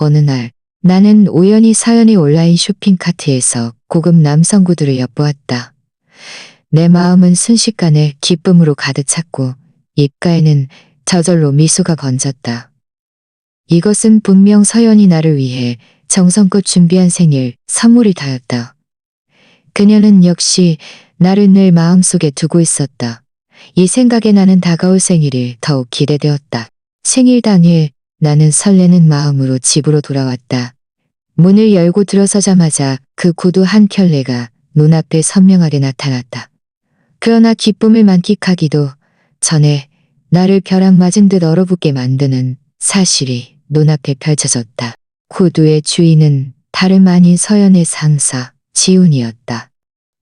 어느 날 나는 우연히 서연의 온라인 쇼핑 카트에서 고급 남성 구두를 엿보았다. 내 마음은 순식간에 기쁨으로 가득 찼고 입가에는 저절로 미소가 번졌다. 이것은 분명 서연이 나를 위해 정성껏 준비한 생일 선물이 다였다. 그녀는 역시 나를 늘 마음속에 두고 있었다. 이 생각에 나는 다가올 생일이 더욱 기대되었다. 생일 당일 나는 설레는 마음으로 집으로 돌아왔다. 문을 열고 들어서자마자 그 구두 한 켤레가 눈앞에 선명하게 나타났다. 그러나 기쁨을 만끽하기도 전에 나를 벼락 맞은 듯 얼어붙게 만드는 사실이 눈앞에 펼쳐졌다. 구두의 주인은 다름 아닌 서연의 상사 지훈이었다.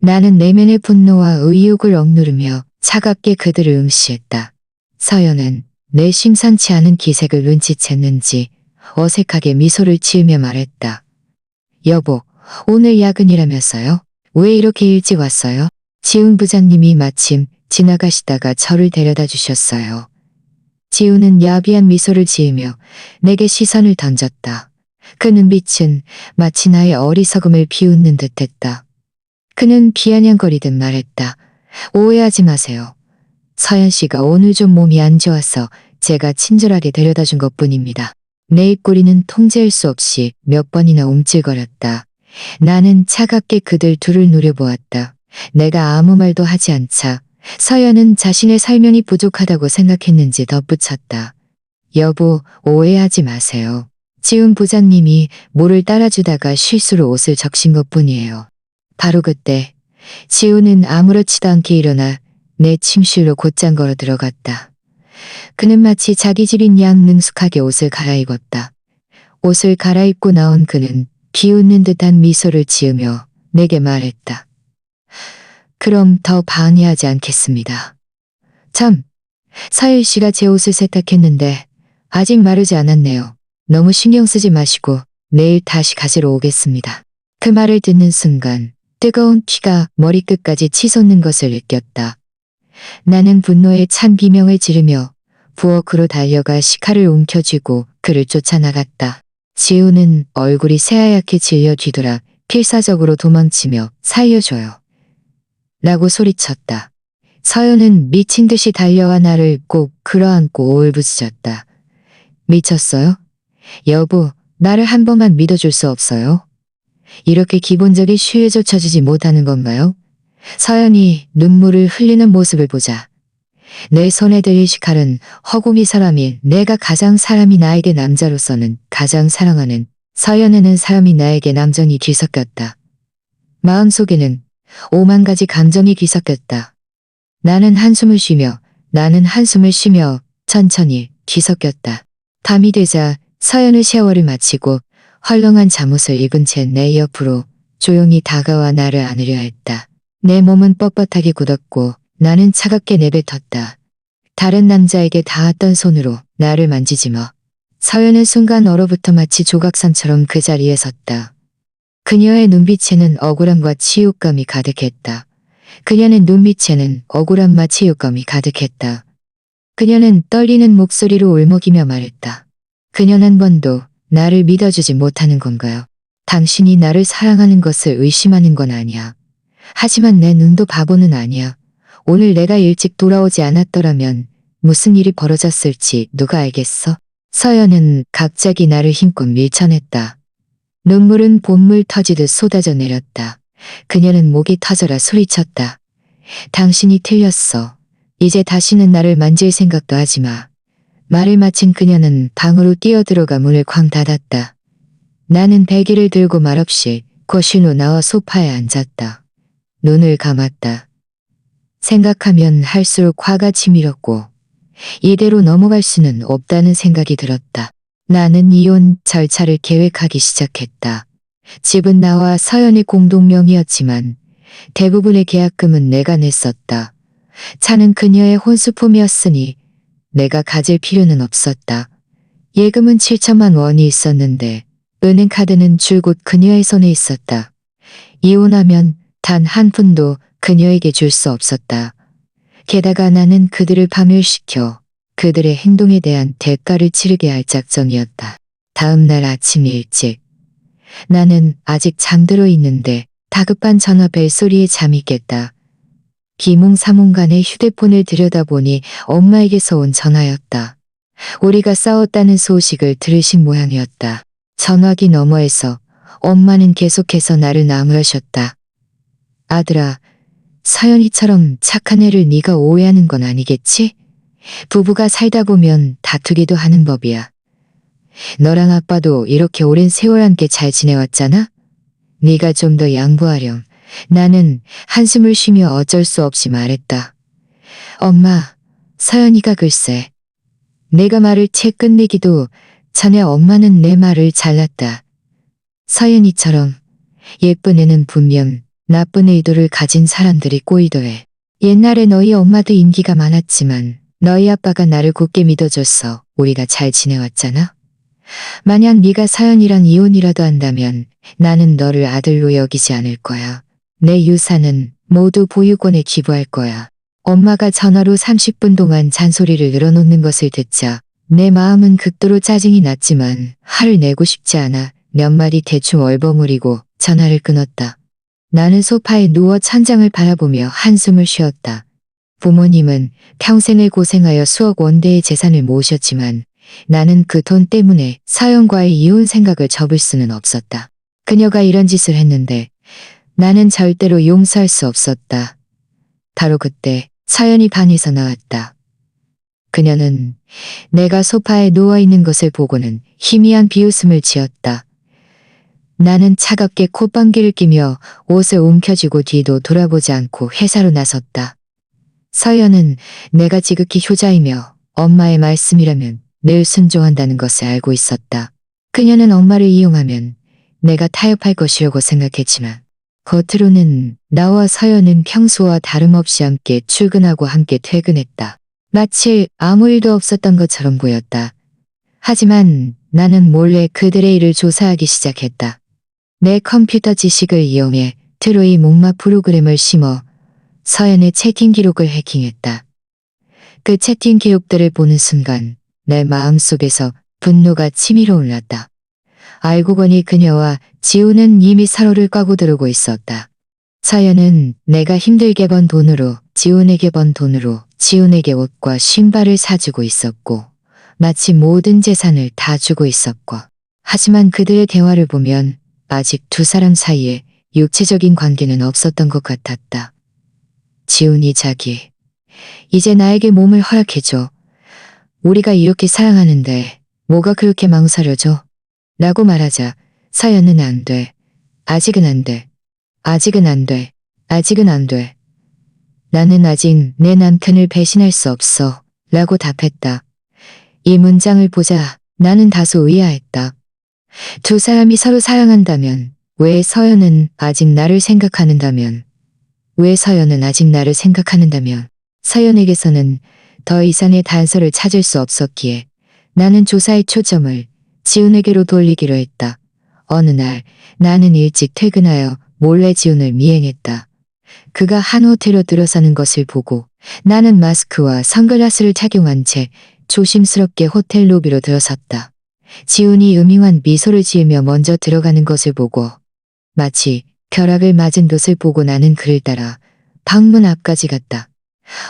나는 내면의 분노와 의욕을 억누르며 차갑게 그들을 응시했다. 서연은 내 심상치 않은 기색을 눈치챘는지 어색하게 미소를 지으며 말했다. 여보, 오늘 야근이라면서요? 왜 이렇게 일찍 왔어요? 지훈 부장님이 마침 지나가시다가 저를 데려다 주셨어요. 지훈은 야비한 미소를 지으며 내게 시선을 던졌다. 그 눈빛은 마치 나의 어리석음을 비웃는 듯했다. 그는 비아냥거리듯 말했다. 오해하지 마세요. 서연 씨가 오늘 좀 몸이 안 좋아서 제가 친절하게 데려다 준 것뿐입니다. 내 입꼬리는 통제할 수 없이 몇 번이나 움찔거렸다. 나는 차갑게 그들 둘을 노려보았다. 내가 아무 말도 하지 않자 서연은 자신의 설명이 부족하다고 생각했는지 덧붙였다. 여보, 오해하지 마세요. 지훈 부장님이 물을 따라주다가 실수로 옷을 적신 것뿐이에요. 바로 그때 지훈은 아무렇지도 않게 일어나 내 침실로 곧장 걸어 들어갔다. 그는 마치 자기 집인 양 능숙하게 옷을 갈아입었다. 옷을 갈아입고 나온 그는 비웃는 듯한 미소를 지으며 내게 말했다. 그럼 더 방해하지 않겠습니다. 참, 서일 씨가 제 옷을 세탁했는데 아직 마르지 않았네요. 너무 신경 쓰지 마시고 내일 다시 가지러 오겠습니다. 그 말을 듣는 순간 뜨거운 피가 머리끝까지 치솟는 것을 느꼈다. 나는 분노에 찬 비명을 지르며 부엌으로 달려가 식칼을 움켜쥐고 그를 쫓아나갔다. 지우는 얼굴이 새하얗게 질려 뒤돌아 필사적으로 도망치며 살려줘요. 라고 소리쳤다. 서연은 미친 듯이 달려와 나를 꼭 끌어안고 오울부짖었다. 미쳤어요? 여보, 나를 한 번만 믿어줄 수 없어요? 이렇게 기본적인 쉬에조차 주지 못하는 건가요? 서연이 눈물을 흘리는 모습을 보자. 내 손에 들린 식칼은 허구미 사람이 내가 가장 사람이 나에게 남자로서는 가장 사랑하는 서연에는 사람이 나에게 남정이 뒤섞였다. 마음속에는 5만 가지 감정이 뒤섞였다. 나는 한숨을 쉬며 천천히 뒤섞였다. 밤이 되자 서연의 샤워를 마치고 헐렁한 잠옷을 입은 채 내 옆으로 조용히 다가와 나를 안으려 했다. 내 몸은 뻣뻣하게 굳었고 나는 차갑게 내뱉었다. 다른 남자에게 닿았던 손으로 나를 만지지 마. 서연은 순간 얼어붙어 마치 조각상처럼 그 자리에 섰다. 그녀의 눈빛에는 억울함과 치욕감이 가득했다. 그녀는 떨리는 목소리로 울먹이며 말했다. 그녀는 한 번도 나를 믿어주지 못하는 건가요? 당신이 나를 사랑하는 것을 의심하는 건 아니야. 하지만 내 눈도 바보는 아니야. 오늘 내가 일찍 돌아오지 않았더라면 무슨 일이 벌어졌을지 누가 알겠어? 서연은 갑자기 나를 힘껏 밀쳐냈다. 눈물은 봇물 터지듯 쏟아져 내렸다. 그녀는 목이 터져라 소리쳤다. 당신이 틀렸어. 이제 다시는 나를 만질 생각도 하지 마. 말을 마친 그녀는 방으로 뛰어들어가 문을 쾅 닫았다. 나는 베개를 들고 말없이 거실로 나와 소파에 앉았다. 눈을 감았다. 생각하면 할수록 화가 치밀었고 이대로 넘어갈 수는 없다는 생각이 들었다. 나는 이혼 절차를 계획하기 시작했다. 집은 나와 서연의 공동명의였지만 대부분의 계약금은 내가 냈었다. 차는 그녀의 혼수품이었으니 내가 가질 필요는 없었다. 예금은 7천만 원이 있었는데 은행카드는 줄곧 그녀의 손에 있었다. 이혼하면 단 한 푼도 그녀에게 줄 수 없었다. 게다가 나는 그들을 파멸시켜 그들의 행동에 대한 대가를 치르게 할 작정이었다. 다음 날 아침 일찍. 나는 아직 잠들어 있는데 다급한 전화 벨소리에 잠이 깼다. 비몽사몽간에 휴대폰을 들여다보니 엄마에게서 온 전화였다. 우리가 싸웠다는 소식을 들으신 모양이었다. 전화기 너머에서 엄마는 계속해서 나를 나무라셨다. 아들아, 서연이처럼 착한 애를 네가 오해하는 건 아니겠지? 부부가 살다 보면 다투기도 하는 법이야. 너랑 아빠도 이렇게 오랜 세월 함께 잘 지내왔잖아? 네가 좀 더 양보하렴. 나는 한숨을 쉬며 어쩔 수 없이 말했다. 엄마, 서연이가 글쎄. 내가 말을 채 끝내기도 전에 엄마는 내 말을 잘랐다. 서연이처럼 예쁜 애는 분명 나쁜 의도를 가진 사람들이 꼬이더래. 옛날에 너희 엄마도 인기가 많았지만 너희 아빠가 나를 굳게 믿어줬어. 우리가 잘 지내왔잖아. 만약 네가 서연이랑 이혼이라도 한다면 나는 너를 아들로 여기지 않을 거야. 내 유산은 모두 보육원에 기부할 거야. 엄마가 전화로 30분 동안 잔소리를 늘어놓는 것을 듣자 내 마음은 극도로 짜증이 났지만 화를 내고 싶지 않아 몇 마디 대충 얼버무리고 전화를 끊었다. 나는 소파에 누워 천장을 바라보며 한숨을 쉬었다. 부모님은 평생을 고생하여 수억 원대의 재산을 모으셨지만 나는 그 돈 때문에 서연과의 이혼 생각을 접을 수는 없었다. 그녀가 이런 짓을 했는데 나는 절대로 용서할 수 없었다. 바로 그때 서연이 방에서 나왔다. 그녀는 내가 소파에 누워있는 것을 보고는 희미한 비웃음을 지었다. 나는 차갑게 콧방귀를 끼며 옷을 움켜쥐고 뒤도 돌아보지 않고 회사로 나섰다. 서연은 내가 지극히 효자이며 엄마의 말씀이라면 늘 순종한다는 것을 알고 있었다. 그녀는 엄마를 이용하면 내가 타협할 것이라고 생각했지만 겉으로는 나와 서연은 평소와 다름없이 함께 출근하고 함께 퇴근했다. 마치 아무 일도 없었던 것처럼 보였다. 하지만 나는 몰래 그들의 일을 조사하기 시작했다. 내 컴퓨터 지식을 이용해 트로이 목마 프로그램을 심어 서연의 채팅 기록을 해킹했다. 그 채팅 기록들을 보는 순간 내 마음속에서 분노가 치밀어 올랐다. 알고 보니 그녀와 지우는 이미 서로를 까고 들어오고 있었다. 서연은 내가 힘들게 번 돈으로 지훈에게 번 돈으로 지훈에게 옷과 신발을 사주고 있었고 마치 모든 재산을 다 주고 있었고 하지만 그들의 대화를 보면 아직 두 사람 사이에 육체적인 관계는 없었던 것 같았다. 지훈이 자기, 이제 나에게 몸을 허락해줘. 우리가 이렇게 사랑하는데 뭐가 그렇게 망설여져? 라고 말하자 서연은 안 돼. 아직은 안 돼. 아직은 안 돼. 아직은 안 돼. 나는 아직 내 남편을 배신할 수 없어. 라고 답했다. 이 문장을 보자 나는 다소 의아했다. 두 사람이 서로 사랑한다면 왜 서연은 아직 나를 생각하는다면 왜 서연은 아직 나를 생각하는다면 서연에게서는 더 이상의 단서를 찾을 수 없었기에 나는 조사의 초점을 지훈에게로 돌리기로 했다. 어느 날 나는 일찍 퇴근하여 몰래 지훈을 미행했다. 그가 한 호텔로 들어서는 것을 보고 나는 마스크와 선글라스를 착용한 채 조심스럽게 호텔 로비로 들어섰다. 지훈이 음흉한 미소를 지으며 먼저 들어가는 것을 보고 마치 벼락을 맞은 돛을 보고 나는 그를 따라 방문 앞까지 갔다.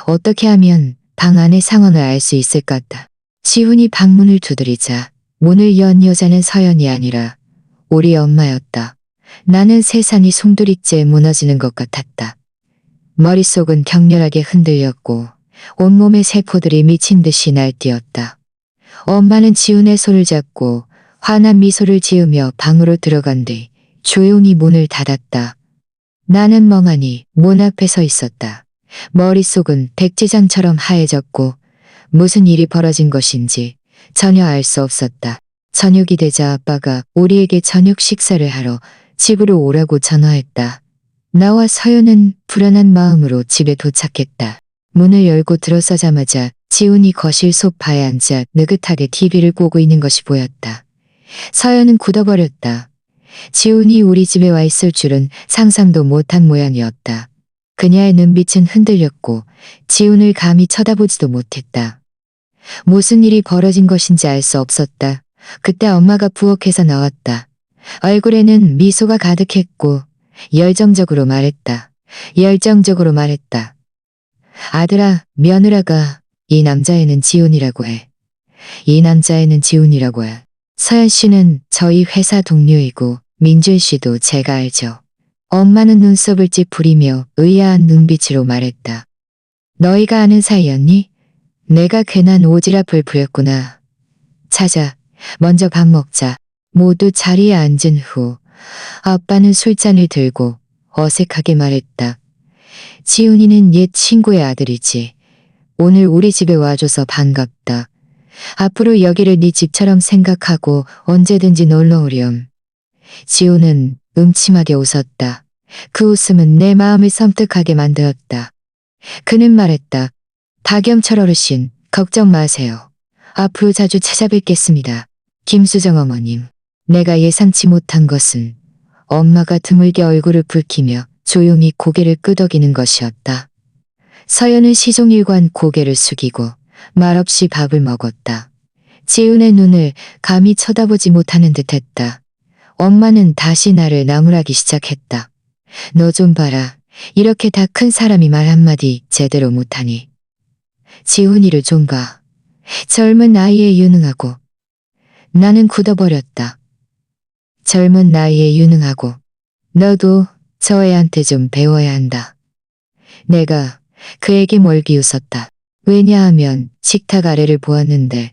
어떻게 하면 방 안의 상황을 알 수 있을 것 같다. 지훈이 방문을 두드리자 문을 연 여자는 서연이 아니라 우리 엄마였다. 나는 세상이 송두리째 무너지는 것 같았다. 머릿속은 격렬하게 흔들렸고 온몸의 세포들이 미친 듯이 날뛰었다. 엄마는 지훈의 손을 잡고 환한 미소를 지으며 방으로 들어간 뒤 조용히 문을 닫았다. 나는 멍하니 문 앞에 서 있었다. 머릿속은 백지장처럼 하얘졌고 무슨 일이 벌어진 것인지 전혀 알 수 없었다. 저녁이 되자 아빠가 우리에게 저녁 식사를 하러 집으로 오라고 전화했다. 나와 서연은 불안한 마음으로 집에 도착했다. 문을 열고 들어서자마자 지훈이 거실 소파에 앉아 느긋하게 TV를 보고 있는 것이 보였다. 서연은 굳어버렸다. 지훈이 우리 집에 와 있을 줄은 상상도 못한 모양이었다. 그녀의 눈빛은 흔들렸고 지훈을 감히 쳐다보지도 못했다. 무슨 일이 벌어진 것인지 알 수 없었다. 그때 엄마가 부엌에서 나왔다. 얼굴에는 미소가 가득했고 열정적으로 말했다. 열정적으로 말했다. 아들아, 며느라가 이 남자애는 지훈이라고 해. 이 남자애는 지훈이라고 해. 서연 씨는 저희 회사 동료이고 민준 씨도 제가 알죠. 엄마는 눈썹을 찌푸리며 의아한 눈빛으로 말했다. 너희가 아는 사이였니? 내가 괜한 오지랖을 부렸구나. 자자, 먼저 밥 먹자. 모두 자리에 앉은 후 아빠는 술잔을 들고 어색하게 말했다. 지훈이는 옛 친구의 아들이지. 오늘 우리 집에 와줘서 반갑다. 앞으로 여기를 네 집처럼 생각하고 언제든지 놀러 오렴. 지훈은 음침하게 웃었다. 그 웃음은 내 마음을 섬뜩하게 만들었다. 그는 말했다. 박영철 어르신, 걱정 마세요. 앞으로 자주 찾아뵙겠습니다. 김수정 어머님. 내가 예상치 못한 것은 엄마가 드물게 얼굴을 붉히며 조용히 고개를 끄덕이는 것이었다. 서연은 시종일관 고개를 숙이고 말없이 밥을 먹었다. 지훈의 눈을 감히 쳐다보지 못하는 듯했다. 엄마는 다시 나를 나무라기 시작했다. 너 좀 봐라. 이렇게 다 큰 사람이 말 한마디 제대로 못하니. 지훈이를 좀 봐. 젊은 나이에 유능하고. 나는 굳어버렸다. 젊은 나이에 유능하고. 너도 저 애한테 좀 배워야 한다. 내가 그에게 멀기 웃었다. 왜냐하면 식탁 아래를 보았는데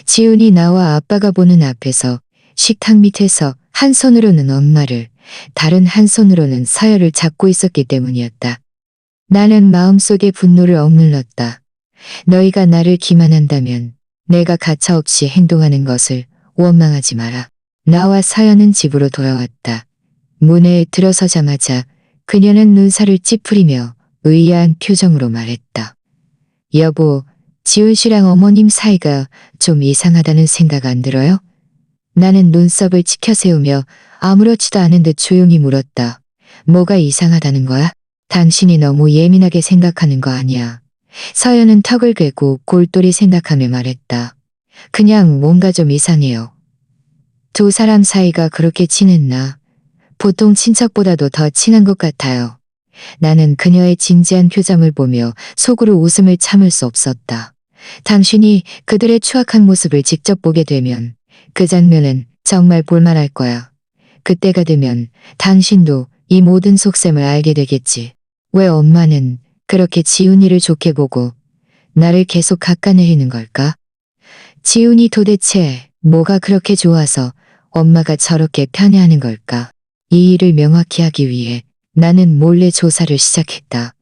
지훈이 나와 아빠가 보는 앞에서 식탁 밑에서 한 손으로는 엄마를 다른 한 손으로는 서열을 잡고 있었기 때문이었다. 나는 마음속에 분노를 억눌렀다. 너희가 나를 기만한다면 내가 가차없이 행동하는 것을 원망하지 마라. 나와 서연은 집으로 돌아왔다. 문에 들어서자마자 그녀는 눈살을 찌푸리며 의아한 표정으로 말했다. 여보, 지훈 씨랑 어머님 사이가 좀 이상하다는 생각 안 들어요? 나는 눈썹을 치켜세우며 아무렇지도 않은 듯 조용히 물었다. 뭐가 이상하다는 거야? 당신이 너무 예민하게 생각하는 거 아니야. 서연은 턱을 괴고 골똘히 생각하며 말했다. 그냥 뭔가 좀 이상해요. 두 사람 사이가 그렇게 친했나? 보통 친척보다도 더 친한 것 같아요. 나는 그녀의 진지한 표정을 보며 속으로 웃음을 참을 수 없었다. 당신이 그들의 추악한 모습을 직접 보게 되면 그 장면은 정말 볼만할 거야. 그때가 되면 당신도 이 모든 속셈을 알게 되겠지. 왜 엄마는 그렇게 지훈이를 좋게 보고 나를 계속 깎아내리는 걸까? 지훈이 도대체 뭐가 그렇게 좋아서 엄마가 저렇게 편애하는 걸까? 이 일을 명확히 하기 위해 나는 몰래 조사를 시작했다.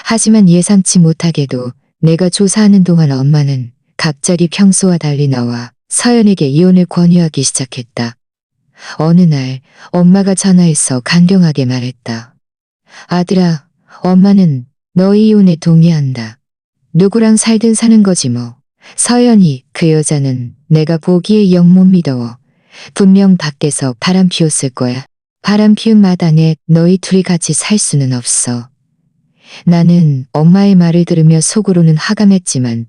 하지만 예상치 못하게도 내가 조사하는 동안 엄마는 갑자기 평소와 달리 나와 서연에게 이혼을 권유하기 시작했다. 어느 날 엄마가 전화해서 강경하게 말했다. 아들아, 엄마는 너희 이혼에 동의한다. 누구랑 살든 사는 거지 뭐. 서연이, 그 여자는 내가 보기에 영 못 믿어. 분명 밖에서 바람 피웠을 거야. 바람 피운 마당에 너희 둘이 같이 살 수는 없어. 나는 엄마의 말을 들으며 속으로는 하감했지만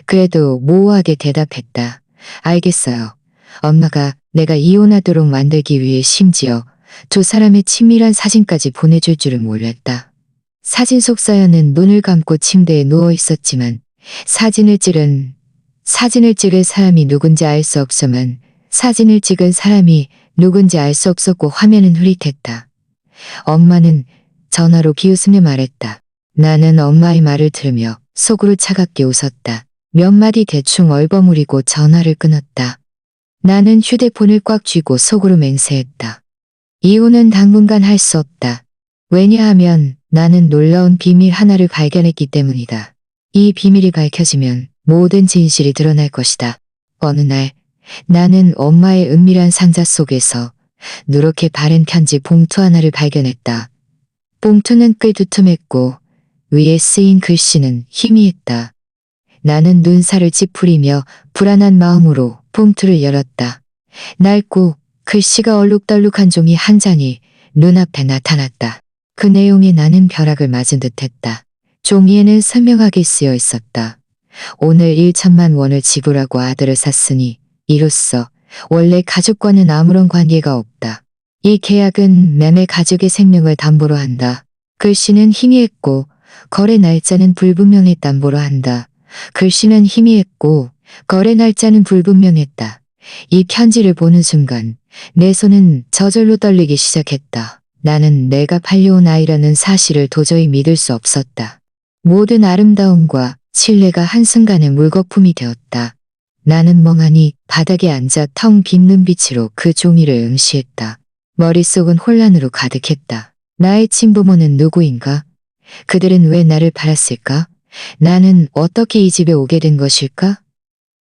그래도 모호하게 대답했다. 알겠어요. 엄마가 내가 이혼하도록 만들기 위해 심지어 두 사람의 친밀한 사진까지 보내줄 줄은 몰랐다. 사진 속 서연은 눈을 감고 침대에 누워 있었지만 사진을 찍을 사람이 누군지 알 수 없지만 사진을 찍은 사람이 누군지 알 수 없었고 화면은 흐릿했다. 엄마는 전화로 비웃으며 말했다. 나는 엄마의 말을 들으며 속으로 차갑게 웃었다. 몇 마디 대충 얼버무리고 전화를 끊었다. 나는 휴대폰을 꽉 쥐고 속으로 맹세했다. 이혼은 당분간 할 수 없다. 왜냐하면 나는 놀라운 비밀 하나를 발견했기 때문이다. 이 비밀이 밝혀지면 모든 진실이 드러날 것이다. 어느 날 나는 엄마의 은밀한 상자 속에서 누렇게 바른 편지 봉투 하나를 발견했다. 봉투는 꽤 두툼했고 위에 쓰인 글씨는 희미했다. 나는 눈살을 찌푸리며 불안한 마음으로 봉투를 열었다. 낡고 글씨가 얼룩덜룩한 종이 한 장이 눈앞에 나타났다. 그 내용에 나는 벼락을 맞은 듯했다. 종이에는 선명하게 쓰여 있었다. 오늘 1천만 원을 지불하고 아들을 샀으니 이로써 원래 가족과는 아무런 관계가 없다. 이 계약은 매매 가족의 생명을 담보로 한다. 글씨는 희미했고 거래 날짜는 불분명해 담보로 한다. 글씨는 희미했고 거래 날짜는 불분명했다. 이 편지를 보는 순간 내 손은 저절로 떨리기 시작했다. 나는 내가 팔려온 아이라는 사실을 도저히 믿을 수 없었다. 모든 아름다움과 신뢰가 한순간에 물거품이 되었다. 나는 멍하니 바닥에 앉아 텅 빈 눈빛으로 그 종이를 응시했다. 머릿속은 혼란으로 가득했다. 나의 친부모는 누구인가? 그들은 왜 나를 팔았을까? 나는 어떻게 이 집에 오게 된 것일까?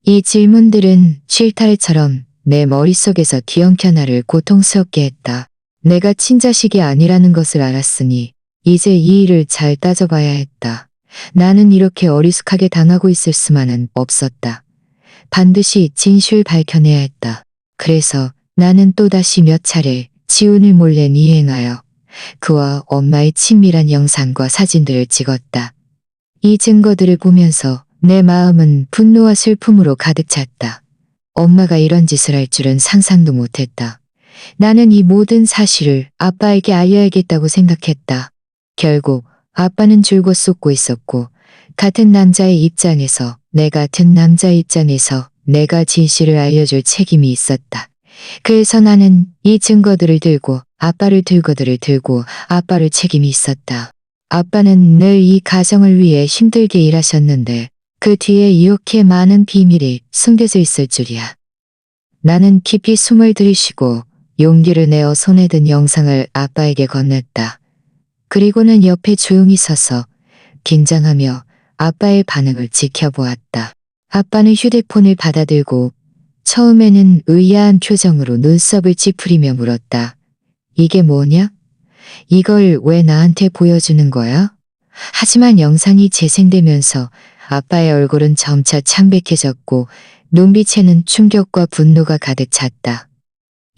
이 질문들은 실타래처럼 내 머릿속에서 뒤엉켜 나를 고통스럽게 했다. 내가 친자식이 아니라는 것을 알았으니 이제 이 일을 잘 따져봐야 했다. 나는 이렇게 어리숙하게 당하고 있을 수만은 없었다. 반드시 진실을 밝혀내야 했다. 그래서 나는 또다시 몇 차례 지훈을 몰래 이행하여 그와 엄마의 친밀한 영상과 사진들을 찍었다. 이 증거들을 보면서 내 마음은 분노와 슬픔으로 가득 찼다. 엄마가 이런 짓을 할 줄은 상상도 못했다. 나는 이 모든 사실을 아빠에게 알려야겠다고 생각했다. 결국 아빠는 줄곧 쏟고 있었고 같은 남자의 입장에서 내가 진실을 알려줄 책임이 있었다. 그래서 나는 이 증거들을 들고 아빠를 책임이 있었다. 아빠는 늘 이 가정을 위해 힘들게 일하셨는데 그 뒤에 이렇게 많은 비밀이 숨겨져 있을 줄이야. 나는 깊이 숨을 들이쉬고 용기를 내어 손에 든 영상을 아빠에게 건넸다. 그리고는 옆에 조용히 서서 긴장하며 아빠의 반응을 지켜보았다. 아빠는 휴대폰을 받아들고 처음에는 의아한 표정으로 눈썹을 찌푸리며 물었다. 이게 뭐냐? 이걸 왜 나한테 보여주는 거야? 하지만 영상이 재생되면서 아빠의 얼굴은 점차 창백해졌고 눈빛에는 충격과 분노가 가득 찼다.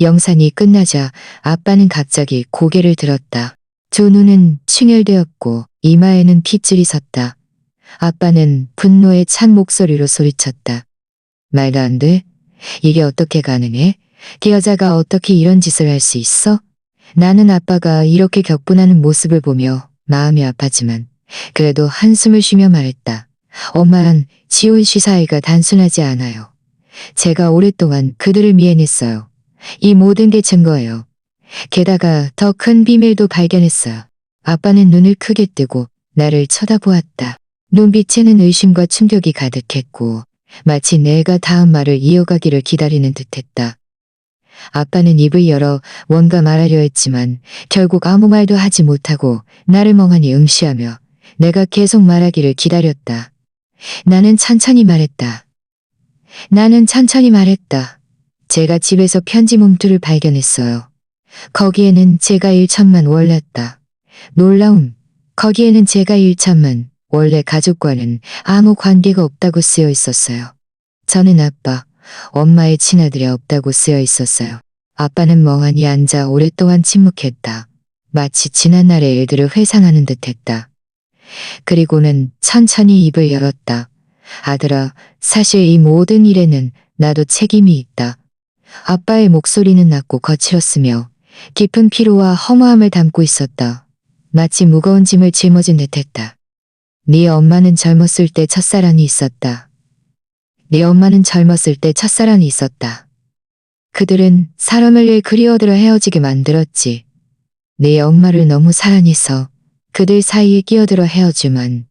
영상이 끝나자 아빠는 갑자기 고개를 들었다. 두 눈은 충혈되었고 이마에는 핏줄이 섰다. 아빠는 분노에 찬 목소리로 소리쳤다. 말도 안 돼? 이게 어떻게 가능해? 그 여자가 어떻게 이런 짓을 할 수 있어? 나는 아빠가 이렇게 격분하는 모습을 보며 마음이 아팠지만 그래도 한숨을 쉬며 말했다. 엄마랑 지훈 씨 사이가 단순하지 않아요. 제가 오랫동안 그들을 미행했어요. 이 모든 게 증거예요. 게다가 더 큰 비밀도 발견했어요. 아빠는 눈을 크게 뜨고 나를 쳐다보았다. 눈빛에는 의심과 충격이 가득했고 마치 내가 다음 말을 이어가기를 기다리는 듯했다. 아빠는 입을 열어 뭔가 말하려 했지만 결국 아무 말도 하지 못하고 나를 멍하니 응시하며 내가 계속 말하기를 기다렸다. 나는 천천히 말했다. 제가 집에서 편지 봉투를 발견했어요. 거기에는 제가 1천만 원이었다. 놀라움. 거기에는 제가 1천만 원래 가족과는 아무 관계가 없다고 쓰여 있었어요. 저는 아빠, 엄마의 친아들이 없다고 쓰여 있었어요. 아빠는 멍하니 앉아 오랫동안 침묵했다. 마치 지난날의 일들을 회상하는 듯했다. 그리고는 천천히 입을 열었다. 아들아, 사실 이 모든 일에는 나도 책임이 있다. 아빠의 목소리는 낮고 거칠었으며 깊은 피로와 허무함을 담고 있었다. 마치 무거운 짐을 짊어진 듯했다. 네 엄마는 젊었을 때 첫사랑이 있었다. 그들은 사람을 일 그리워들어 헤어지게 만들었지. 네 엄마를 너무 사랑해서 그들 사이에 끼어들어 헤어지만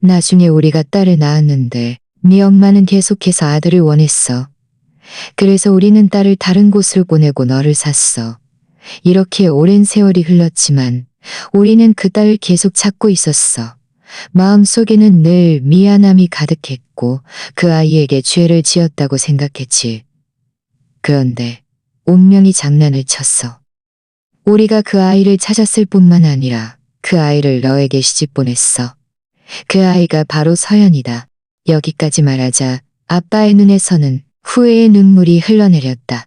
나중에 우리가 딸을 낳았는데 네 엄마는 계속해서 아들을 원했어. 그래서 우리는 딸을 다른 곳으로 보내고 너를 샀어. 이렇게 오랜 세월이 흘렀지만 우리는 그 딸을 계속 찾고 있었어. 마음속에는 늘 미안함이 가득했고 그 아이에게 죄를 지었다고 생각했지. 그런데 운명이 장난을 쳤어. 우리가 그 아이를 찾았을 뿐만 아니라 그 아이를 너에게 시집 보냈어. 그 아이가 바로 서연이다. 여기까지 말하자 아빠의 눈에서는 후회의 눈물이 흘러내렸다.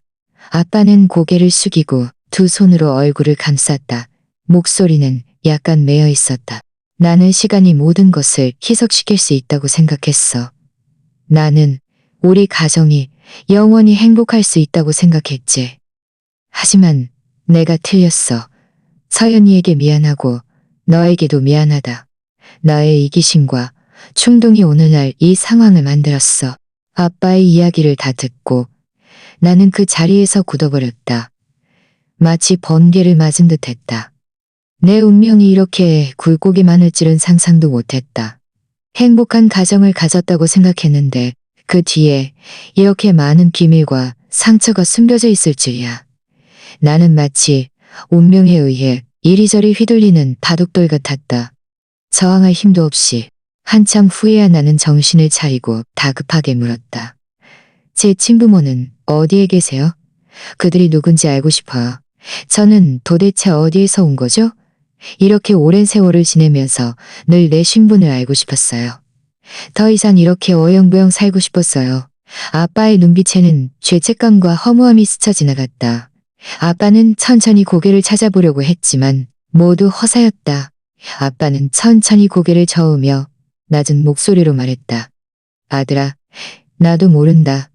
아빠는 고개를 숙이고 두 손으로 얼굴을 감쌌다. 목소리는 약간 메어 있었다. 나는 시간이 모든 것을 희석시킬 수 있다고 생각했어. 나는 우리 가정이 영원히 행복할 수 있다고 생각했지. 하지만 내가 틀렸어. 서연이에게 미안하고 너에게도 미안하다. 나의 이기심과 충동이 오늘날 이 상황을 만들었어. 아빠의 이야기를 다 듣고 나는 그 자리에서 굳어버렸다. 마치 번개를 맞은 듯 했다. 내 운명이 이렇게 굴곡이 많을 줄은 상상도 못했다. 행복한 가정을 가졌다고 생각했는데 그 뒤에 이렇게 많은 비밀과 상처가 숨겨져 있을 줄이야. 나는 마치 운명에 의해 이리저리 휘둘리는 바둑돌 같았다. 저항할 힘도 없이 한참 후에야 나는 정신을 차리고 다급하게 물었다. 제 친부모는 어디에 계세요? 그들이 누군지 알고 싶어요. 저는 도대체 어디에서 온 거죠? 이렇게 오랜 세월을 지내면서 늘 내 신분을 알고 싶었어요. 더 이상 이렇게 어영부영 살고 싶었어요. 아빠의 눈빛에는 죄책감과 허무함이 스쳐 지나갔다. 아빠는 천천히 고개를 찾아보려고 했지만 모두 허사였다. 아빠는 천천히 고개를 저으며 낮은 목소리로 말했다. 아들아, 나도 모른다.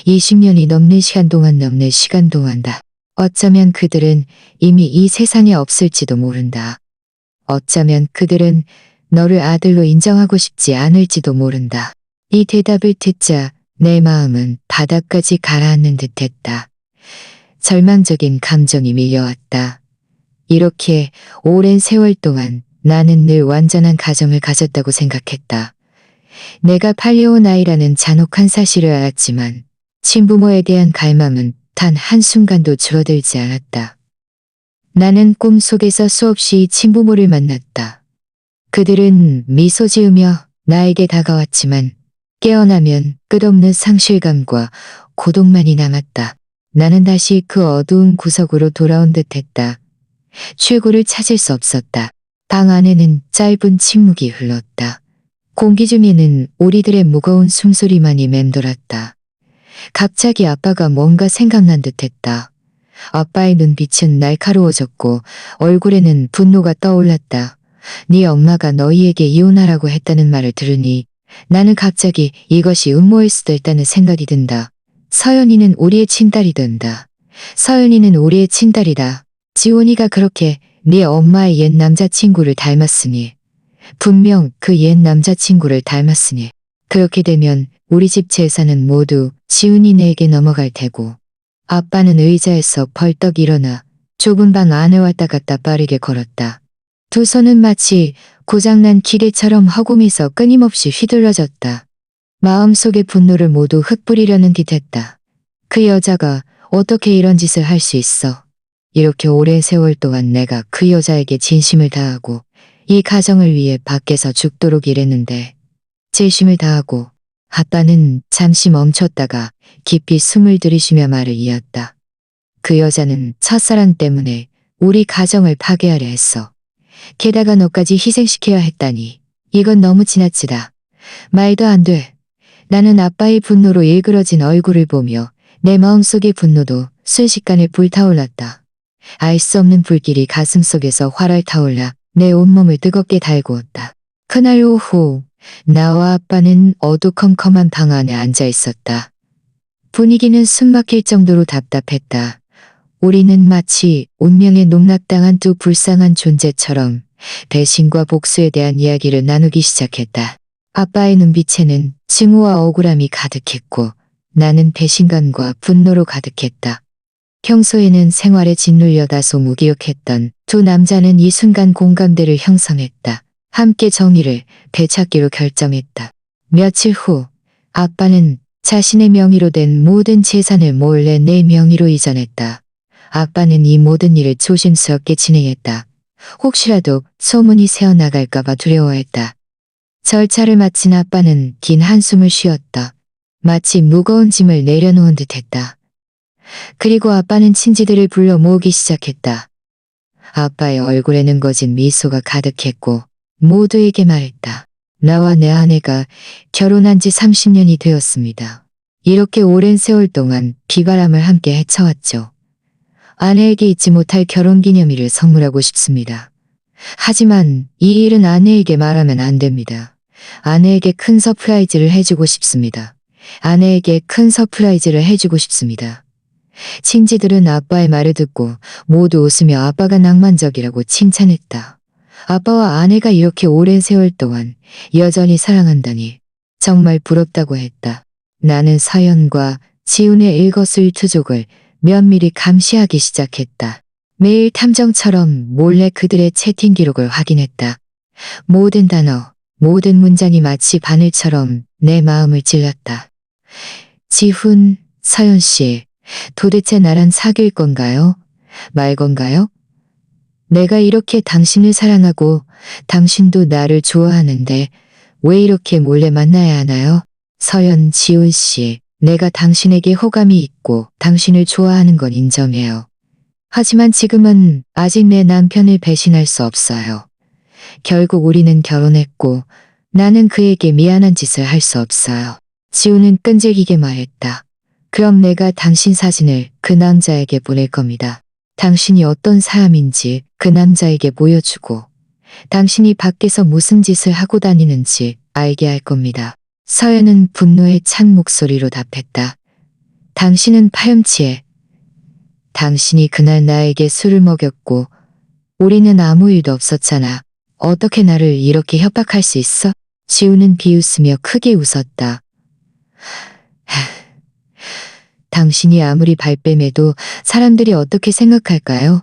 20년이 넘는 시간 동안다. 어쩌면 그들은 이미 이 세상에 없을지도 모른다. 어쩌면 그들은 너를 아들로 인정하고 싶지 않을지도 모른다. 이 대답을 듣자 내 마음은 바닥까지 가라앉는 듯했다. 절망적인 감정이 밀려왔다. 이렇게 오랜 세월 동안 나는 늘 완전한 가정을 가졌다고 생각했다. 내가 팔려온 아이라는 잔혹한 사실을 알았지만 친부모에 대한 갈망은 단 한순간도 줄어들지 않았다. 나는 꿈속에서 수없이 친부모를 만났다. 그들은 미소 지으며 나에게 다가왔지만 깨어나면 끝없는 상실감과 고독만이 남았다. 나는 다시 그 어두운 구석으로 돌아온 듯했다. 출구를 찾을 수 없었다. 방 안에는 짧은 침묵이 흘렀다. 공기 중에는 오리들의 무거운 숨소리만이 맴돌았다. 갑자기 아빠가 뭔가 생각난 듯했다. 아빠의 눈빛은 날카로워졌고 얼굴에는 분노가 떠올랐다. 네 엄마가 너희에게 이혼하라고 했다는 말을 들으니 나는 갑자기 이것이 음모일 수도 있다는 생각이 든다. 서연이는 우리의 친딸이던다. 서연이는 우리의 친딸이다. 지훈이가 그렇게 네 엄마의 옛 남자친구를 닮았으니 분명 그 옛 남자친구를 닮았으니 그렇게 되면 우리 집 재산은 모두 지훈이네에게 넘어갈 테고. 아빠는 의자에서 벌떡 일어나 좁은 방 안에 왔다 갔다 빠르게 걸었다. 두 손은 마치 고장난 기계처럼 허공에서 끊임없이 휘둘러졌다. 마음속의 분노를 모두 흩뿌리려는 듯했다. 그 여자가 어떻게 이런 짓을 할 수 있어. 이렇게 오랜 세월 동안 내가 그 여자에게 진심을 다하고 이 가정을 위해 밖에서 죽도록 일했는데 진심을 다하고. 아빠는 잠시 멈췄다가 깊이 숨을 들이쉬며 말을 이었다. 그 여자는 첫사랑 때문에 우리 가정을 파괴하려 했어. 게다가 너까지 희생시켜야 했다니. 이건 너무 지나치다. 말도 안 돼. 나는 아빠의 분노로 일그러진 얼굴을 보며 내 마음속의 분노도 순식간에 불타올랐다. 알 수 없는 불길이 가슴속에서 활활 타올라 내 온몸을 뜨겁게 달구었다. 그날 오후 나와 아빠는 어두컴컴한 방 안에 앉아 있었다. 분위기는 숨막힐 정도로 답답했다. 우리는 마치 운명에 농락당한 두 불쌍한 존재처럼 배신과 복수에 대한 이야기를 나누기 시작했다. 아빠의 눈빛에는 증오와 억울함이 가득했고 나는 배신감과 분노로 가득했다. 평소에는 생활에 짓눌려 다소 무기력했던 두 남자는 이 순간 공감대를 형성했다. 함께 정의를 되찾기로 결정했다. 며칠 후 아빠는 자신의 명의로 된 모든 재산을 몰래 내 명의로 이전했다. 아빠는 이 모든 일을 조심스럽게 진행했다. 혹시라도 소문이 새어나갈까봐 두려워했다. 절차를 마친 아빠는 긴 한숨을 쉬었다. 마치 무거운 짐을 내려놓은 듯했다. 그리고 아빠는 친지들을 불러 모으기 시작했다. 아빠의 얼굴에는 거진 미소가 가득했고 모두에게 말했다. 나와 내 아내가 결혼한 지 30년이 되었습니다. 이렇게 오랜 세월 동안 비바람을 함께 헤쳐왔죠. 아내에게 잊지 못할 결혼기념일을 선물하고 싶습니다. 하지만 이 일은 아내에게 말하면 안 됩니다. 아내에게 큰 서프라이즈를 해주고 싶습니다. 아내에게 큰 서프라이즈를 해주고 싶습니다. 친지들은 아빠의 말을 듣고 모두 웃으며 아빠가 낭만적이라고 칭찬했다. 아빠와 아내가 이렇게 오랜 세월 동안 여전히 사랑한다니 정말 부럽다고 했다. 나는 서연과 지훈의 일거수일투족을 면밀히 감시하기 시작했다. 매일 탐정처럼 몰래 그들의 채팅 기록을 확인했다. 모든 단어, 모든 문장이 마치 바늘처럼 내 마음을 찔렀다. 지훈, 서연 씨, 도대체 나랑 사귈 건가요? 말 건가요? 내가 이렇게 당신을 사랑하고 당신도 나를 좋아하는데 왜 이렇게 몰래 만나야 하나요? 서연, 지훈 씨, 내가 당신에게 호감이 있고 당신을 좋아하는 건 인정해요. 하지만 지금은 아직 내 남편을 배신할 수 없어요. 결국 우리는 결혼했고 나는 그에게 미안한 짓을 할 수 없어요. 지훈은 끈질기게 말했다. 그럼 내가 당신 사진을 그 남자에게 보낼 겁니다. 당신이 어떤 사람인지 그 남자에게 보여주고 당신이 밖에서 무슨 짓을 하고 다니는지 알게 할 겁니다. 서연은 분노에 찬 목소리로 답했다. 당신은 파렴치해. 당신이 그날 나에게 술을 먹였고 우리는 아무 일도 없었잖아. 어떻게 나를 이렇게 협박할 수 있어? 지우는 비웃으며 크게 웃었다. 당신이 아무리 발뺌해도 사람들이 어떻게 생각할까요?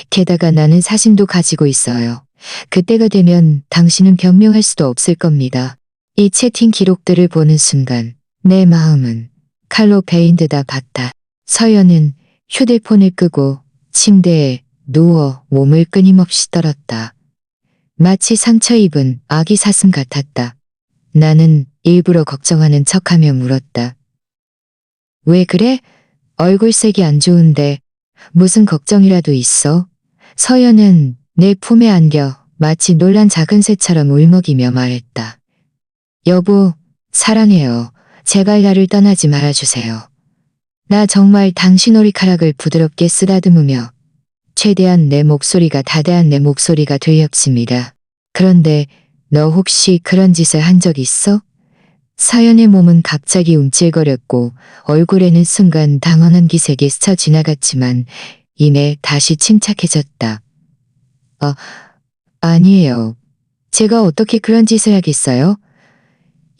게다가 나는 사진도 가지고 있어요. 그때가 되면 당신은 변명할 수도 없을 겁니다. 이 채팅 기록들을 보는 순간 내 마음은 칼로 베인 듯 아팠다. 서연은 휴대폰을 끄고 침대에 누워 몸을 끊임없이 떨었다. 마치 상처 입은 아기 사슴 같았다. 나는 일부러 걱정하는 척하며 물었다. 왜 그래? 얼굴색이 안 좋은데 무슨 걱정이라도 있어? 서연은 내 품에 안겨 마치 놀란 작은 새처럼 울먹이며 말했다. 여보, 사랑해요. 제발 나를 떠나지 말아주세요. 나 정말 당신 머리카락을 부드럽게 쓰다듬으며 최대한 내 목소리가 다대한 내 목소리가 들렸습니다. 그런데 너 혹시 그런 짓을 한 적 있어? 서연의 몸은 갑자기 움찔거렸고 얼굴에는 순간 당황한 기색이 스쳐 지나갔지만 이내 다시 침착해졌다. 아니에요. 제가 어떻게 그런 짓을 하겠어요?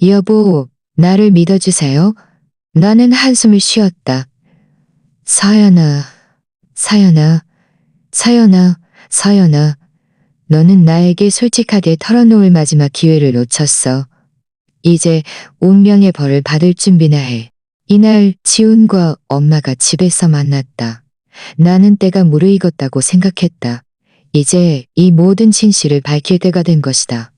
여보, 나를 믿어주세요. 나는 한숨을 쉬었다. 서연아, 서연아, 서연아, 서연아, 너는 나에게 솔직하게 털어놓을 마지막 기회를 놓쳤어. 이제 운명의 벌을 받을 준비나 해. 이날 지훈과 엄마가 집에서 만났다. 나는 때가 무르익었다고 생각했다. 이제 이 모든 진실을 밝힐 때가 된 것이다.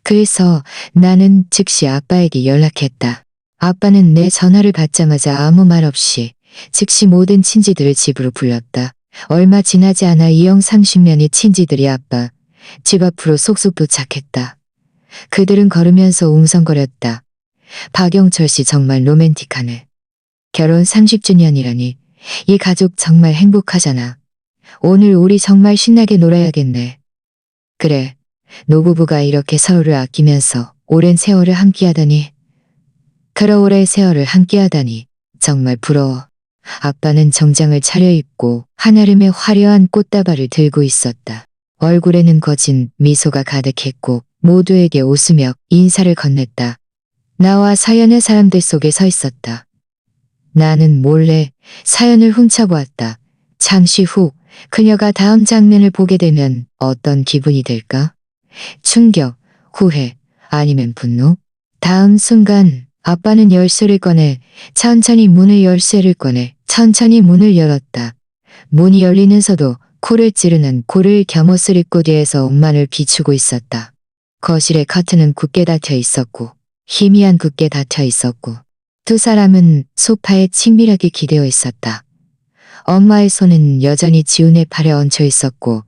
그래서 나는 즉시 아빠에게 연락했다. 아빠는 내 전화를 받자마자 아무 말 없이 즉시 모든 친지들을 집으로 불렀다. 얼마 지나지 않아 2형 30년의 친지들이 아빠 집 앞으로 속속 도착했다. 그들은 걸으면서 웅성거렸다. 박영철 씨 정말 로맨틱하네. 결혼 30주년이라니 이 가족 정말 행복하잖아. 오늘 우리 정말 신나게 놀아야겠네. 그래, 노부부가 이렇게 서로를 아끼면서 오랜 세월을 함께하다니. 오랜 세월을 함께하다니 정말 부러워. 아빠는 정장을 차려입고 한아름의 화려한 꽃다발을 들고 있었다. 얼굴에는 거진 미소가 가득했고 모두에게 웃으며 인사를 건넸다. 나와 서연의 사람들 속에 서 있었다. 나는 몰래 사연을 훔쳐보았다. 잠시 후 그녀가 다음 장면을 보게 되면 어떤 기분이 들까? 충격, 후회, 아니면 분노? 다음 순간 아빠는 열쇠를 꺼내 천천히 문을 열었다. 문이 열리면서도 코를 찌르는 고를 겸옷을 입고 뒤에서 엄마를 비추고 있었다. 거실의 커튼은 굳게 닫혀 있었고 희미한 굳게 닫혀 있었고 두 사람은 소파에 친밀하게 기대어 있었다. 엄마의 손은 여전히 지훈의 팔에 얹혀 있었고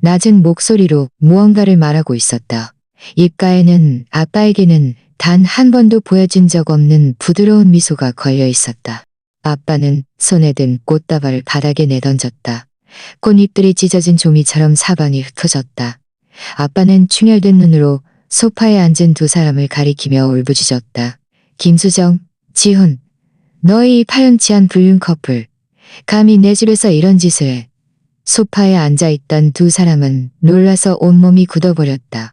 낮은 목소리로 무언가를 말하고 있었다. 입가에는 아빠에게는 단 한 번도 보여준 적 없는 부드러운 미소가 걸려 있었다. 아빠는 손에 든 꽃다발을 바닥에 내던졌다. 꽃잎들이 찢어진 종이처럼 사방이 흩어졌다. 아빠는 충혈된 눈으로 소파에 앉은 두 사람을 가리키며 울부짖었다. 김수정, 지훈, 너희 이 파렴치한 불륜 커플. 감히 내 집에서 이런 짓을 해. 소파에 앉아있던 두 사람은 놀라서 온몸이 굳어버렸다.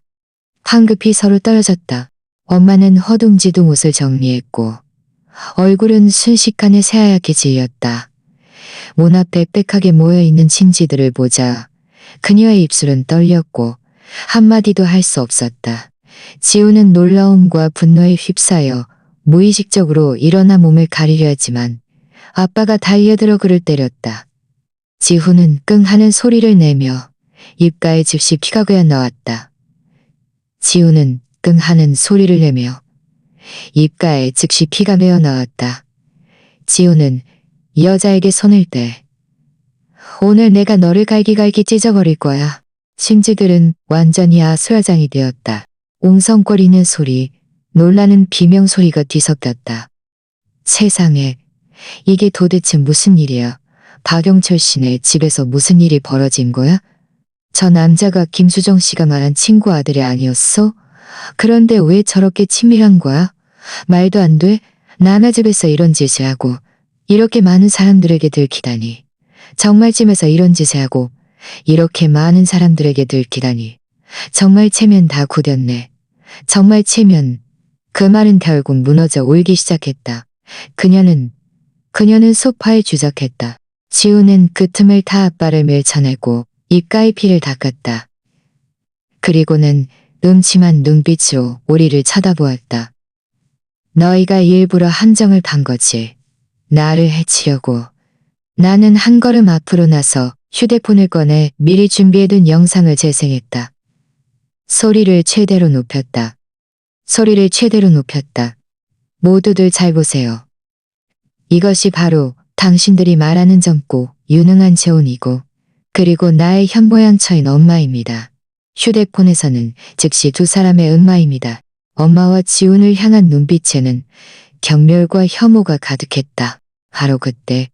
황급히 서로 떨어졌다. 엄마는 허둥지둥 옷을 정리했고 얼굴은 순식간에 새하얗게 질렸다. 문 앞에 빽하게 모여있는 친지들을 보자 그녀의 입술은 떨렸고 한마디도 할 수 없었다. 지우는 놀라움과 분노에 휩싸여 무의식적으로 일어나 몸을 가리려 했지만 아빠가 달려들어 그를 때렸다. 지훈은 끙 하는 소리를 내며 입가에 즉시 피가 고여 나왔다. 지훈은 끙 하는 소리를 내며 입가에 즉시 피가 메어 나왔다. 지훈은 여자에게 손을 대. 오늘 내가 너를 갈기갈기 찢어버릴 거야. 친지들은 완전히 아수라장이 되었다. 웅성거리는 소리, 놀라는 비명소리가 뒤섞였다. 세상에, 이게 도대체 무슨 일이야? 박영철 씨네 집에서 무슨 일이 벌어진 거야? 저 남자가 김수정 씨가 말한 친구 아들이 아니었어? 그런데 왜 저렇게 치밀한 거야? 말도 안 돼. 남의 집에서 이런 짓을 하고 이렇게 많은 사람들에게 들키다니. 정말 집에서 이런 짓을 하고 이렇게 많은 사람들에게 들키다니. 정말 체면 다 굳었네. 정말 체면. 그 말은 결국 무너져 울기 시작했다. 그녀는 소파에 주저했다. 지우는 그 틈을 타 아빠를 밀쳐내고 입가에 피를 닦았다. 그리고는 음침한 눈빛으로 우리를 쳐다보았다. 너희가 일부러 함정을 판 거지. 나를 해치려고. 나는 한 걸음 앞으로 나서 휴대폰을 꺼내 미리 준비해둔 영상을 재생했다. 소리를 최대로 높였다. 소리를 최대로 높였다. 모두들 잘 보세요. 이것이 바로 당신들이 말하는 젊고 유능한 재혼이고 그리고 나의 현모양처인 엄마입니다. 휴대폰에서는 즉시 두 사람의 음마입니다. 엄마와 지훈을 향한 눈빛에는 경멸과 혐오가 가득했다. 바로 그때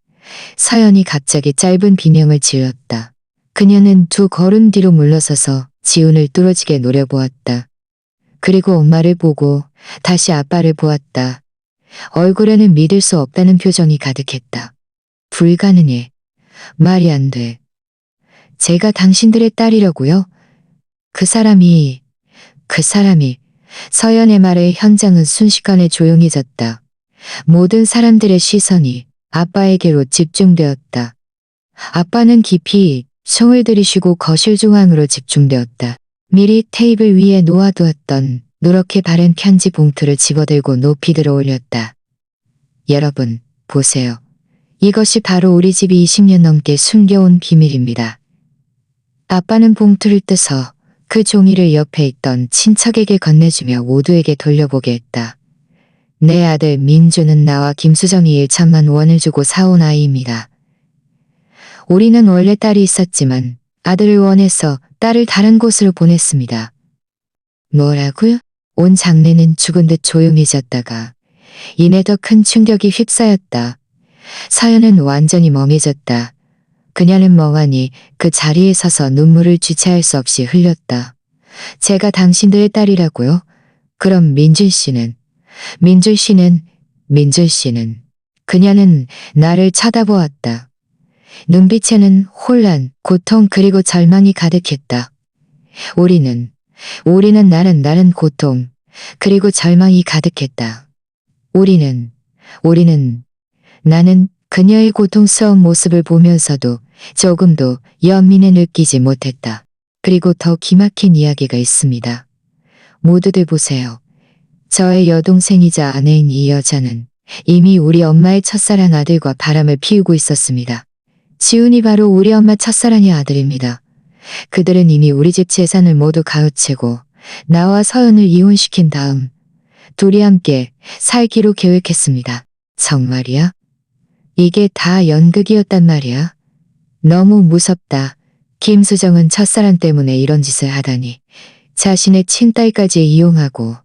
서연이 갑자기 짧은 비명을 지었다. 그녀는 두 걸음 뒤로 물러서서 지훈을 뚫어지게 노려보았다. 그리고 엄마를 보고 다시 아빠를 보았다. 얼굴에는 믿을 수 없다는 표정이 가득했다. 불가능해. 말이 안 돼. 제가 당신들의 딸이라고요? 그 사람이 서연의 말에 현장은 순식간에 조용해졌다. 모든 사람들의 시선이 아빠에게로 집중되었다. 아빠는 깊이 숨을 들이쉬고 거실 중앙으로 집중되었다. 미리 테이블 위에 놓아두었던 누렇게 바른 편지 봉투를 집어들고 높이 들어 올렸다. 여러분, 보세요. 이것이 바로 우리 집이 20년 넘게 숨겨온 비밀입니다. 아빠는 봉투를 뜯어 그 종이를 옆에 있던 친척에게 건네주며 모두에게 돌려보게 했다. 내 아들 민주는 나와 김수정이 1천만 원을 주고 사온 아이입니다. 우리는 원래 딸이 있었지만 아들을 원해서 딸을 다른 곳으로 보냈습니다. 뭐라고요? 온 장내는 죽은 듯 조용해졌다가 이내 더 큰 충격이 휩싸였다. 서연은 완전히 멍해졌다. 그녀는 멍하니 그 자리에 서서 눈물을 주체할 수 없이 흘렸다. 제가 당신들의 딸이라고요? 그럼 민준 씨는? 그녀는 나를 쳐다보았다. 눈빛에는 혼란, 고통 그리고 절망이 가득했다. 나는 고통, 그리고 절망이 가득했다. 나는 그녀의 고통스러운 모습을 보면서도 조금도 연민을 느끼지 못했다. 그리고 더 기막힌 이야기가 있습니다. 모두들 보세요. 저의 여동생이자 아내인 이 여자는 이미 우리 엄마의 첫사랑 아들과 바람을 피우고 있었습니다. 지훈이 바로 우리 엄마 첫사랑의 아들입니다. 그들은 이미 우리 집 재산을 모두 가로채고 나와 서연을 이혼시킨 다음 둘이 함께 살기로 계획했습니다. 정말이야? 이게 다 연극이었단 말이야? 너무 무섭다. 김수정은 첫사랑 때문에 이런 짓을 하다니. 자신의 친딸까지 이용하고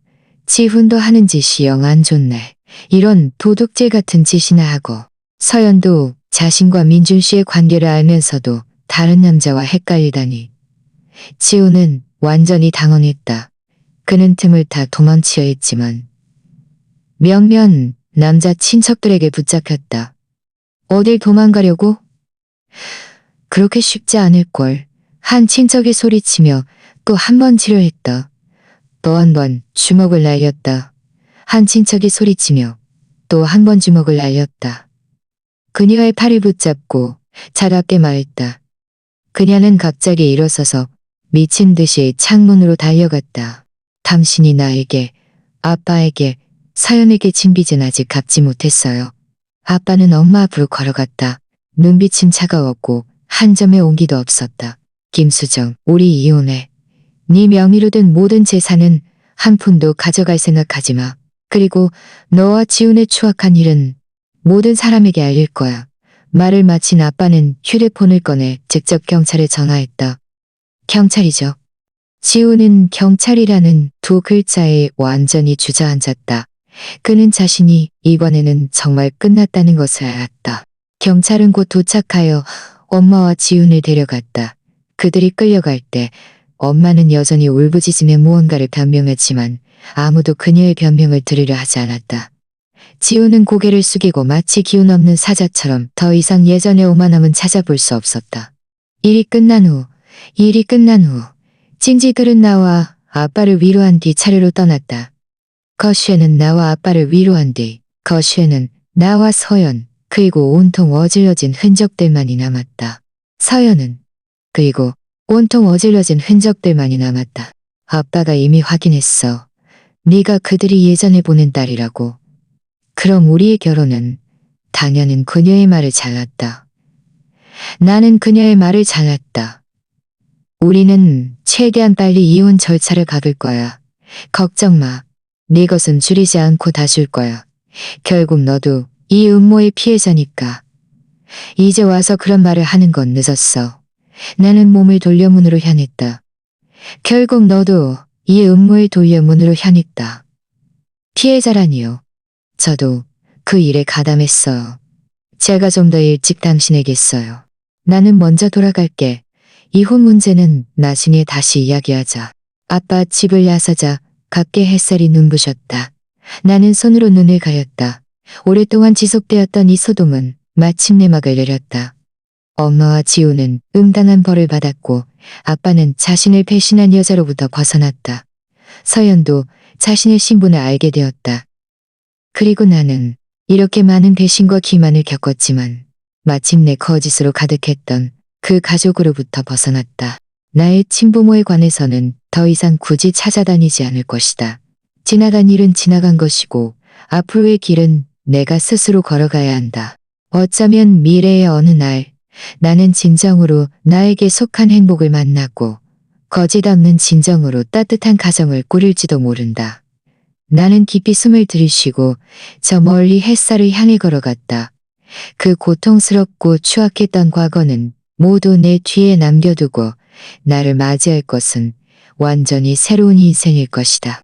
지훈도 하는 짓이 영 안 좋네. 이런 도둑질 같은 짓이나 하고 서연도 자신과 민준 씨의 관계를 알면서도 다른 남자와 헷갈리다니. 지훈은 완전히 당황했다. 그는 틈을 타 도망치려 했지만 명면 남자 친척들에게 붙잡혔다. 어딜 도망가려고? 그렇게 쉽지 않을걸. 한 친척이 소리치며 또 한 번 지려했다. 또 한 번 주먹을 날렸다. 한 친척이 소리치며 또 한 번 주먹을 날렸다. 그녀의 팔을 붙잡고 차갑게 말했다. 그녀는 갑자기 일어서서 미친 듯이 창문으로 달려갔다. 당신이 나에게, 아빠에게, 서연에게 진 빚은 아직 갚지 못했어요. 아빠는 엄마 앞으로 걸어갔다. 눈빛은 차가웠고 한 점의 온기도 없었다. 김수정, 우리 이혼해. 네 명의로 된 모든 재산은 한 푼도 가져갈 생각하지 마. 그리고 너와 지훈의 추악한 일은 모든 사람에게 알릴 거야. 말을 마친 아빠는 휴대폰을 꺼내 직접 경찰에 전화했다. 경찰이죠. 지훈은 경찰이라는 두 글자에 완전히 주저앉았다. 그는 자신이 이번에는 정말 끝났다는 것을 알았다. 경찰은 곧 도착하여 엄마와 지훈을 데려갔다. 그들이 끌려갈 때 엄마는 여전히 울부짖으며 무언가를 변명했지만 아무도 그녀의 변명을 들으려 하지 않았다. 지훈은 고개를 숙이고 마치 기운 없는 사자처럼 더 이상 예전의 오만함은 찾아볼 수 없었다. 일이 끝난 후 찐지들은 나와 아빠를 위로한 뒤 차례로 떠났다. 거슈에는 나와 아빠를 위로한 뒤 거슈에는 나와 서연 그리고 온통 어질러진 흔적들만이 남았다. 서연은 그리고 온통 어질러진 흔적들만이 남았다. 아빠가 이미 확인했어. 네가 그들이 예전에 보낸 딸이라고. 그럼 우리의 결혼은 당연은 그녀의 말을 잘랐다. 나는 그녀의 말을 잘랐다. 우리는 최대한 빨리 이혼 절차를 밟을 거야. 걱정 마. 네 것은 줄이지 않고 다 줄 거야. 결국 너도 이 음모의 피해자니까. 이제 와서 그런 말을 하는 건 늦었어. 나는 몸을 돌려 문으로 향했다. 결국 너도 이 음모의 돌려 문으로 향했다. 피해자라니요. 저도 그 일에 가담했어요. 제가 좀 더 일찍 당신에게 써요. 나는 먼저 돌아갈게. 이혼 문제는 나중에 다시 이야기하자. 아빠 집을 나서자 갑게 햇살이 눈부셨다. 나는 손으로 눈을 가렸다. 오랫동안 지속되었던 이 소동은 마침내 막을 내렸다. 엄마와 지우는 응당한 벌을 받았고 아빠는 자신을 배신한 여자로부터 벗어났다. 서연도 자신의 신분을 알게 되었다. 그리고 나는 이렇게 많은 배신과 기만을 겪었지만 마침내 거짓으로 가득했던 그 가족으로부터 벗어났다. 나의 친부모에 관해서는 더 이상 굳이 찾아다니지 않을 것이다. 지나간 일은 지나간 것이고 앞으로의 길은 내가 스스로 걸어가야 한다. 어쩌면 미래의 어느 날 나는 진정으로 나에게 속한 행복을 만나고 거짓 없는 진정으로 따뜻한 가정을 꾸릴지도 모른다. 나는 깊이 숨을 들이쉬고 저 멀리 햇살을 향해 걸어갔다. 그 고통스럽고 추악했던 과거는 모두 내 뒤에 남겨두고 나를 맞이할 것은 완전히 새로운 인생일 것이다.